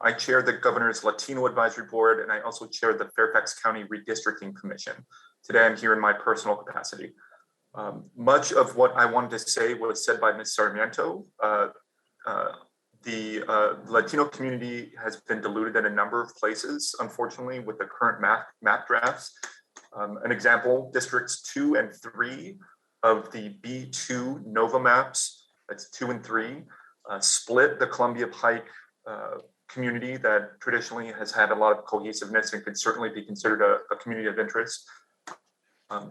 I chair the Governor's Latino Advisory Board, and I also chair the Fairfax County Redistricting Commission. Today, I'm here in my personal capacity. Much of what I wanted to say was said by Ms. Sarmiento. The Latino community has been diluted in a number of places, unfortunately, with the current map drafts. An example, districts 2 and 3 of the B2 NOVA maps, that's 2 and 3, split the Columbia Pike community that traditionally has had a lot of cohesiveness and could certainly be considered a community of interest.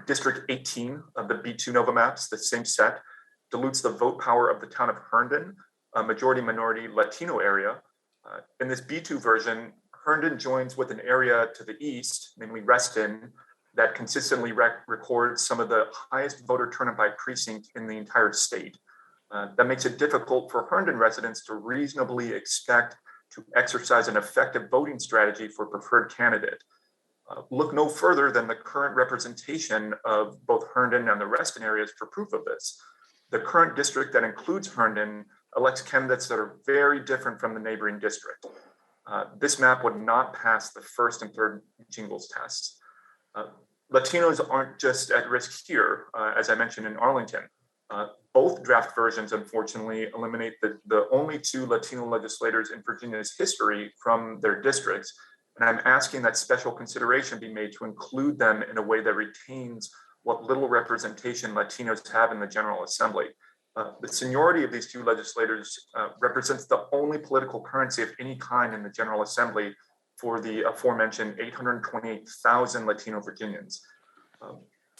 District 18 of the B2 NOVA maps, the same set, dilutes the vote power of the town of Herndon, a majority minority Latino area. In this B2 version, Herndon joins with an area to the east, namely Reston, that consistently records some of the highest voter turnout by precinct in the entire state. That makes it difficult for Herndon residents to reasonably expect to exercise an effective voting strategy for a preferred candidate. Look no further than the current representation of both Herndon and the Reston areas for proof of this. The current district that includes Herndon elects candidates that are very different from the neighboring district. This map would not pass the first and third jingles tests. Latinos aren't just at risk here, as I mentioned in Arlington. Both draft versions, unfortunately, eliminate the only 2 Latino legislators in Virginia's history from their districts. And I'm asking that special consideration be made to include them in a way that retains what little representation Latinos have in the General Assembly. The seniority of these 2 legislators represents the only political currency of any kind in the General Assembly for the aforementioned 828,000 Latino Virginians.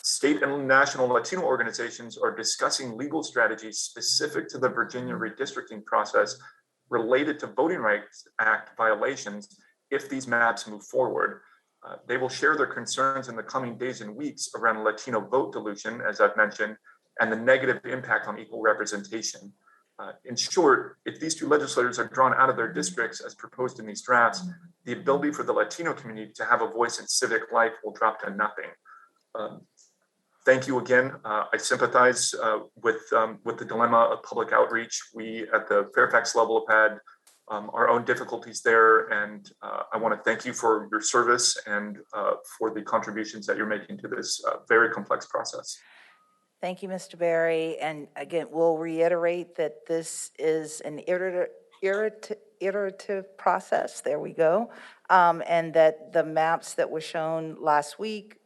State and national Latino organizations are discussing legal strategies specific to the Virginia redistricting process related to Voting Rights Act violations if these maps move forward. They will share their concerns in the coming days and weeks around Latino vote dilution, as I've mentioned, and the negative impact on equal representation. In short, if these 2 legislators are drawn out of their districts as proposed in these drafts, the ability for the Latino community to have a voice in civic life will drop to nothing. Thank you again. I sympathize with the dilemma of public outreach. We at the Fairfax level have had our own difficulties there, and I want to thank you for your service and for the contributions that you're making to this very complex process. Thank you, Mr. Berry. And again, we'll reiterate that this is an iterative process. There we go. And that the maps that were shown last week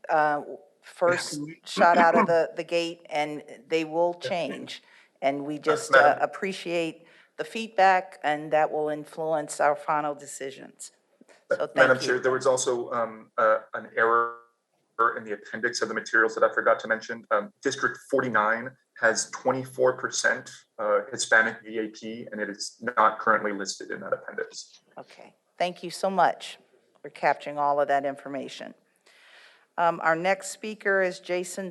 first shot out of the gate, and they will change. And we just appreciate the feedback, and that will influence our final decisions. So thank Madam you. Chair, there was also an error in the appendix of the materials that I forgot to mention. District 49 has 24% Hispanic VAP, and it is not currently listed in that appendix. Okay, thank you so much for capturing all of that information. Our next speaker is Jason